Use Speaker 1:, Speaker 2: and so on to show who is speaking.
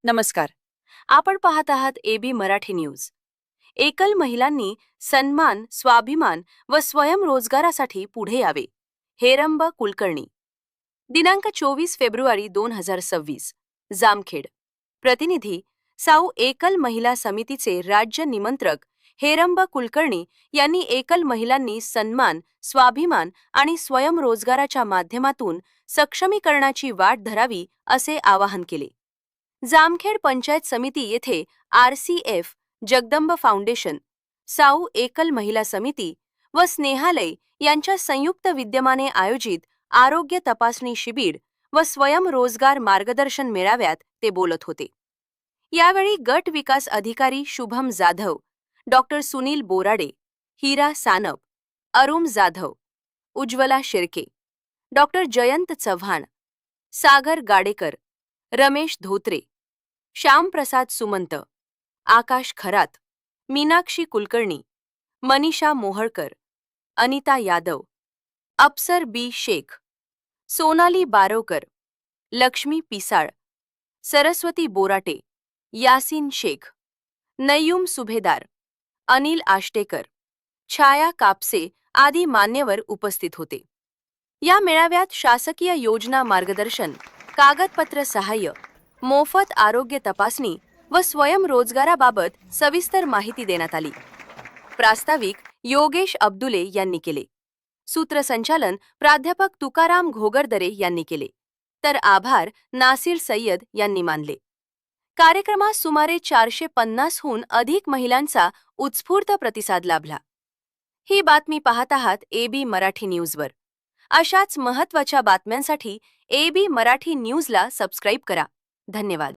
Speaker 1: नमस्कार. आपण पाहत आहात एबी मराठी न्यूज. एकल महिलांनी सन्मान, स्वाभिमान व स्वयंरोजगारासाठी पुढे यावे. हेरंब कुलकर्णी. दिनांक 24 फेब्रुवारी 2026. जामखेड. प्रतिनिधी साऊ एकल महिला समितीचे राज्य निमंत्रक हेरंब कुलकर्णी यांनी एकल महिलांनी सन्मान, स्वाभिमान आणि स्वयंरोजगाराच्या माध्यमातून सक्षमीकरणाची वाट धरावी असे आवाहन केले. जामखेड पंचायत समिती येथे RCF, जगदंब फाउंडेशन, साऊ एकल महिला समिती व स्नेहालय यांच्या संयुक्त विद्यमाने आयोजित आरोग्य तपासणी शिबिर व स्वयंरोजगार मार्गदर्शन मेळाव्यात ते बोलत होते. यावेळी गट विकास अधिकारी शुभम जाधव, डॉक्टर सुनील बोराडे, हिरा सानप, अरुम जाधव, उज्ज्वला शिर्के, डॉक्टर जयंत चव्हाण, सागर गाडेकर, रमेश धोत्रे, श्यामप्रसाद सुमंत, आकाश खरात, मीनाक्षी कुलकर्णी, मनीषा मोहळकर, अनिता यादव, अप्सर बी शेख, सोनाली बारोकर, लक्ष्मी पिसाळ, सरस्वती बोराटे, यासीन शेख, नय्यूम सुभेदार, अनिल आष्टेकर, छाया कापसे आदी मान्यवर उपस्थित होते. या मेळाव्यात शासकीय योजना मार्गदर्शन, कागदपत्र सहाय्य, मोफत आरोग्य तपासणी व स्वयंरोजगाराबाबत सविस्तर माहिती देण्यात आली. प्रास्ताविक योगेश अब्दुले यांनी केले. सूत्रसंचालन प्राध्यापक तुकाराम घोगरदरे यांनी केले, तर आभार नासिर सय्यद यांनी मानले. कार्यक्रमास सुमारे 450हून अधिक महिलांचा उत्स्फूर्त प्रतिसाद लाभला. ही बातमी पाहत आहात एबी मराठी न्यूजवर. अशाच महत्त्वाच्या बातम्यांसाठी एबी मराठी न्यूजला सबस्क्राईब करा. धन्यवाद.